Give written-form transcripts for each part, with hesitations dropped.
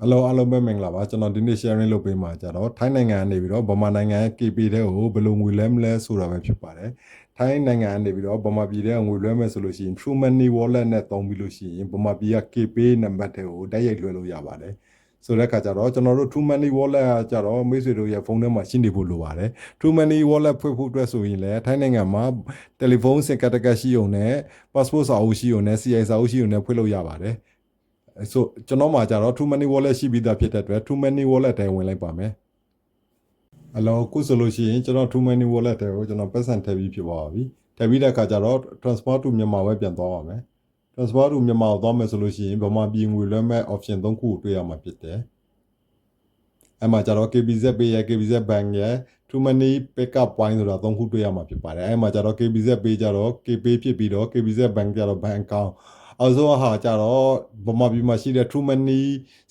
အားလုံးပဲမင်္ဂလာပါကျွန်တော်ဒီနေ့ sharing လုပ်ပေးမှာကြတော့ထိုင်းနိုင်ငံကနေပြီးတော့ဗမာနိုင်ငံရဲ့ KP တဲ့ကိုဘယ်လိုငွေလဲမလဲဆိုတာပဲဖြစ်ပါတယ်ထိုင်းနိုင်ငံကနေပြီးတော့ဗမာပြည်တဲ့ငွေလွှဲမယ်ဆိုလို့ရှိရင် True Money Wallet နဲ့သုံးပြီးလို့ရှိရင်ဗမာပြည်က KP နံပါတ်တွေကိုတိုက်ရိုက်လွှဲလို့ရပါတယ်ဆိုတဲ့အခါကျတော့ကျွန်တော်တို့ True Money Wallet ကကြတော့မိတ်ဆွေတို့ရဲ့ဖုန်းထဲမှာရှိနေဖို့လိုပါတယ် True Money Wallet ဖွင့်ဖို့အတွက်ဆိုရင်လည်းထိုင်းနိုင်ငံမှာတယ်လီဖုန်းစင်ကတ်တကတ်ရှိုံနဲ့ passport စာအုပ်ရှိုံနဲ့ CI စာအုပ်ရှိုံနဲ့ဖွင့်လို့ရပါတယ်ဆိုကျွန်တော်မှာကြတော့ True Money Wallet ရှိပြီးသားဖြစ်တဲ့အတွက် True Money Wallet ထဲဝင်လိုက်ပါမယ်အခုဆိုလို့ရှိရင်ကျွန်တော် True Money Wallet ထဲကိုကျွန်တော်ပတ်စံထည့်ပြီးဖြစ်ပါပြီထည့်ပြီးတဲ့အခါကျတော့ Transfer to မြန်မာပဲပြန်သွားပါမယ် Transfer to မြန်မာကိုသွားမယ်ဆိုလို့ရှိရင်ဗမာပြည်ငွေလွှဲမဲ့ option 3ခုကိုတွေ့ရမှာဖြစ်တယ်အဲ့မှာကျတော့ KBZ Pay ရယ် KBZ Bank ရယ် True Money Pickup Point ဆိုတာ3ခုတွေ့ရမှာဖြစ်ပါတယ်အဲ့မှာကျတော့ KBZ Pay ကျတော့ KPay ဖြစ်ပြီးတော့ KBZ Bank ကျတော့ Bank Accountအောင်ဆုံးဟာကြတော့ဗမာပြည်မှာရှိတဲ့ True Money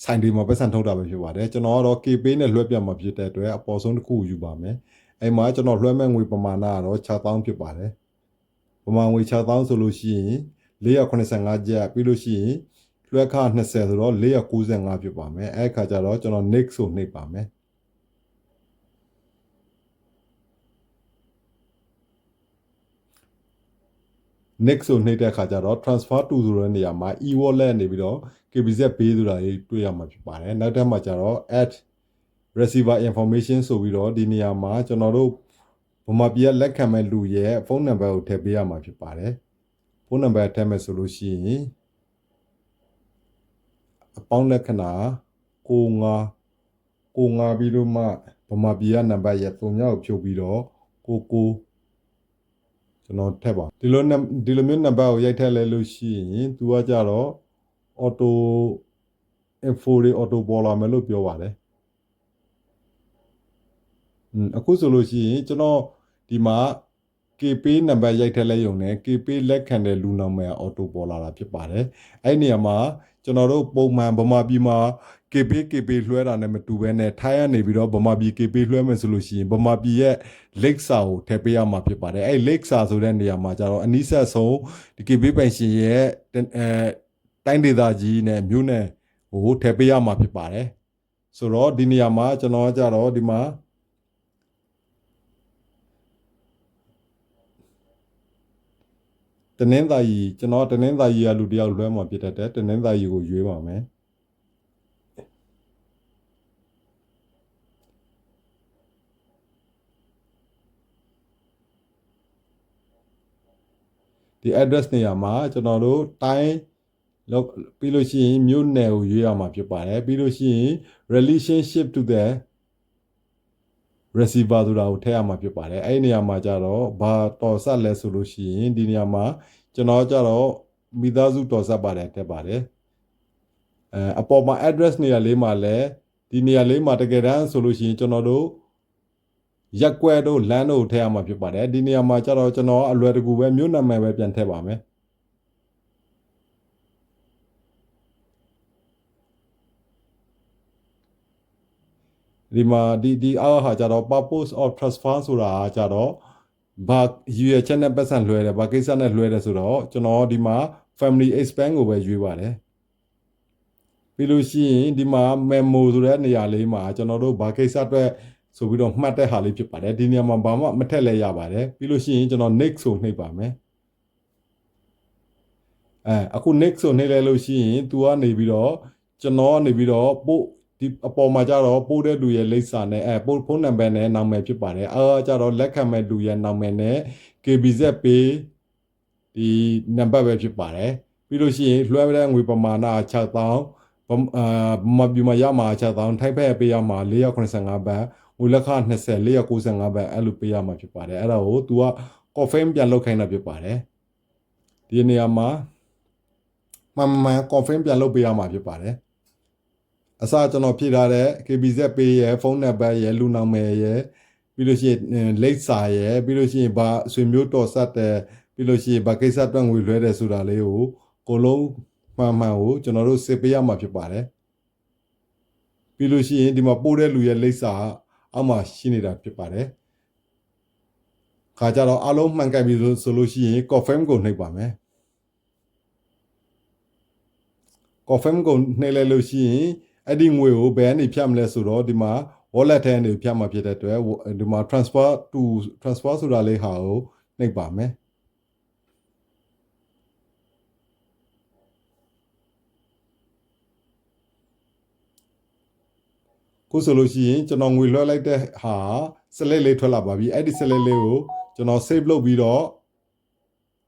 ဆိုင်တွေမှာပတ်စံထုတ်တာပဲဖြစ်ပါတယ်ကျွန်တော်ကတော့ KPay နဲ့လွှဲပြမှာဖြစ်တဲ့အတွက်အပေါ်ဆုံးတစ်ခုယူပါမယ်အဲ့မှာကျွန်တော်လွှဲမဲ့ငွေပမာဏကတော့6000ဖြစ်ပါတယ်ဗမာငွေ6000ဆိုလို့ရှိရင်485ကျပ်ပြီးလို့ရှိရင်လွှဲခ20ဆိုတော့495ဖြစ်ပါမယ်အဲ့ခါကျတော့ကျွန်တော် next ကိုနှိပ်ပါမယ်next ကိုနှိပ်တဲ့အခါကျတော့ transfer to ဆိုတဲ့နေရာမှာ e-wallet နေပြီးတော့ KBZ Pay ဆိုတာတွေတွေ့ရမှာဖြစ်ပါတယ်နောက်တစ်မှာကျတော့ add receiver information ဆိုပြီးတော့ဒီနေရာမှာကျွန်တော်တို့ဗမာပြည်ကလက်ခံမဲ့လူရဲ့ဖုန်းနံပါတ်ကိုထည့်ပေးရမှာဖြစ်ပါတယ်ဖုန်းနံပါတ်ထည့်မယ်ဆိုလို့ရှိရင်အပေါင်းလက္ခဏာ95ပြီးတော့မှဗမာပြည်ကနံပါတ်ရဲ့ပုံများကိုဖြုတ်ပြီးတော့99ကျွန်တော်ထည့်ပါဒီလိုမျိုးနံပါတ်ကိုရိုက်ထည့်လဲလို့ရှိရင်သူကကြတော့ auto info တွေ auto ပေါ်လာမယ်လို့ပြောပါတယ်အခုဆိုလို့ရှိရင်ကျွန်တော်ဒီမှာ KPay နံပါတ်ရိုက်ထည့်လဲရုံနဲ့ KPay လက်ခံတဲ့လူနာမည် auto ပေါ်လာတာဖြစ်ပါတယ်အဲ့နေရာမှာကျွန်တော်တို့ပုံမှန်ဗမာပြည်မှာ KPay လွှဲတာနဲ့မတူဘဲနဲ့ထိုင်းကနေပြီးတော့ဗမာပြည် KPay လွှဲမယ်ဆိုလို့ရှိရင်ဗမာပြည်ရဲ့ link စာကိုထည့်ပေးရမှာဖြစ်ပါတယ်အဲ့ link စာဆိုတဲ့နေရာမှာကျတော့အနည်းဆက်ဆုံးဒီ KPay ပိုင်ရှင်ရဲ့တိုင်းဒေသကြီးနဲ့မြို့နယ်ဟိုထည့်ပေးရမှာဖြစ်ပါတယ်ဆိုတော့ဒီနေရာမှာကျွန်တော်ကြတော့ဒီမှာတနင်္သာရီကျွန်တော်တနင်္သာရီကလူတယောက်လွှဲမှာဖြစ်တဲ့တနင်္သာရီကိုရွေးပါမယ်ဒီ address နေရာမှာကျွန်တော်တို့တိုင်းလောက်ပြီးလို့ရှိရင်မြို့နယ်ကိုရွေးရမှာဖြစ်ပါတယ်ပြီးလို့ရှိရင် relationship to the receiver ဆိုတာကိုထည့်ရမှာဖြစ်ပါတယ်အဲ့ဒီနေရာမှာကြတော့ဘာတော်ဆက်လဲဆိုလို့ရှိရင်ဒီနေရာမှာကျွန်တော်ကြတော့မိသားစုတော်ဆက်ပါတယ်ထည့်ပါတယ်အပေါ်မှာ address နေရာလေးမှာလည်းဒီနေရာလေးမှာတကယ်တမ်းဆိုလို့ရှိရင်ကျွန်တော်တို့ရက်ကွက်တို့လမ်းတို့ထည့်ရမှာဖြစ်ပါတယ်ဒီနေရာမှာကြတော့ကျွန်တော်အလွယ်တကူပဲမြို့နာမည်ပဲပြန်ထည့်ပါမယ်ဒီမှာဒီအားဟာကြတော့ purpose of transfer ဆိုတာကြတော့ဘာရွေးချက်နဲ့ပတ်စံလွှဲတယ်ဘာကိစ္စနဲ့လွှဲတယ်ဆိုတော့ကျွန်တော်ဒီမှာ family expense ကိုပဲရွေးပါတယ်ပြီးလို့ရှိရင်ဒီမှာ memo ဆိုတဲ့နေရာလေးမှာကျွန်တော်တို့ဘာကိစ္စအတွက်ဆိုပြီးတော့မှတ်တဲ့ဟာလေးဖြစ်ပါတယ်ဒီနေရာမှာဘာမှမထည့်လဲရပါတယ်ပြီးလို့ရှိရင်ကျွန်တော် next ကိုနှိပ်ပါမယ်အခု next ကိုနှိပ်လိုက်လို့ရှိရင် तू ကနေပြီးတော့ကျွန်တော်ကနေပြီးတော့ပို့ဒီအပေါ်မှာကြတော့ပို့တဲ့လူရဲ့လိပ်စာနဲ့ပို့ဖုန်းနံပါတ်နဲ့နာမည်ဖြစ်ပါတယ်ကြတော့လက်ခံမဲ့လူရဲ့နာမည်နဲ့ KBZ Pay ဒီနံပါတ်ပဲဖြစ်ပါတယ်ပြီးလို့ရှိရင်လွှဲတဲ့ငွေပမာဏ6000မပြမရမှာ6000ထိုက်ဖက်ပေးရမှာ485ဘတ်ငွေလက်ခ20 495ဘတ်အဲ့လိုပေးရမှာဖြစ်ပါတယ်အဲ့ဒါကို तू က confirm ပြန်လုပ်ခိုင်းတာဖြစ်ပါတယ်ဒီနေရာမှာမှန် confirm ပြန်လုပ်ပေးရမှာဖြစ်ပါတယ်အစကျွန်တော်ဖြည့်ထားတဲ့ KBZ Pay ရဲ့ဖုန်းနံပါတ်ရဲ့လူနာမည်ရဲ့ပြီးလို့ရှိရင်လိပ်စာရဲ့ပြီးလို့ရှိရင်ဘာဆွေမျိုးတော်ဆက်တဲ့ပြီးလို့ရှိရင်ဘာကိစ္စအတွက်ငွေလွှဲတယ်ဆိုတာလေးကိုကိုလုံးမှန်ကိုကျွန်တော်တို့စစ်ပေးရမှာဖြစ်ပါတယ်ပြီးလို့ရှိရင်ဒီမှာပို့တဲ့လူရဲ့လိပ်စာအောက်မှာရှိနေတာဖြစ်ပါတယ်ခါကြတော့အားလုံးမှန်ကန်ပြီဆိုလို့ရှိရင် confirm ကိုနှိပ်ပါမယ် confirm ကိုနှိပ်လိုက်လို့ရှိရင် အဲ့ဒီငွေကိုဘယ်ကနေဖြတ်မလဲဆိုတော့ဒီမှာ wallet ထဲကနေဖြတ်မှာဖြစ်တဲ့အတွက်ဒီမှာ transferဆိုတာလေးဟာကိုနှိပ်ပါမယ်ခုဆိုလို့ရှိရင်ကျွန်တော်ငွေလွှဲလိုက်တဲ့ဟာစလိတ်လေးထွက်လာပါပြီအဲ့ဒီစလိတ်လေးကိုကျွန်တော် save လုပ်ပြီးတော့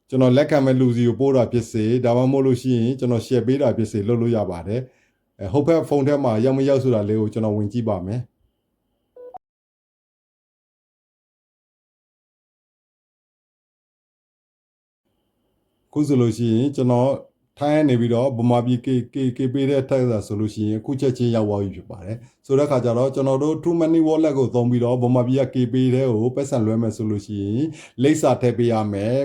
ကျွန်တော်လက်ခံမဲ့လူစီကိုပို့တာဖြစ်စေဒါမှမဟုတ်လို့ရှိရင်ကျွန်တော် share ပေးတာဖြစ်စေလုပ်လို့ရပါတယ်ဟုတ်ဖက်ဖုန်းထဲမှာရောက်မရောက်ဆိုတာလေးကိုကျွန်တော်ဝင်ကြည့်ပါမယ်ခုဆိုလို့ရှိရင်ကျွန်တော်ထိုင်းနေပြီးတော့ဗမာပြည် KK ပေးတဲ့ထက်ဆိုလို့ရှိရင်အခုချက်ချင်းရောက်သွားပြီဖြစ်ပါတယ်ဆိုတဲ့အခါကျတော့ကျွန်တော်တို့ True Money Wallet ကိုသုံးပြီးတော့ဗမာပြည်က KP တဲ့ကိုပတ်စံလွှဲမယ်ဆိုလို့ရှိရင်လိပ်စာထည့်ပေးရမယ်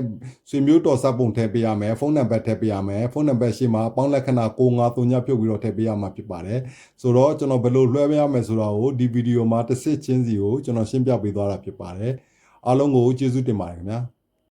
ဆွေမျိုးတော်စပ်ပုံထည့်ပေးရမယ်ဖုန်းနံပါတ်ထည့်ပေးရမယ်ဖုန်းနံပါတ်ရှိမှာပေါင်းလက္ခဏာ953ညဖြုတ်ပြီးတော့ထည့်ပေးရမှာဖြစ်ပါတယ်ဆိုတော့ကျွန်တော်ဘယ်လိုလွှဲပေးရမယ်ဆိုတာကိုဒီဗီဒီယိုမှာတစ်စစ်ချင်းစီကိုကျွန်တော်ရှင်းပြပေးသွားတာဖြစ်ပါတယ်အားလုံးကိုကျေးဇူးတင်ပါတယ်ခင်ဗျာ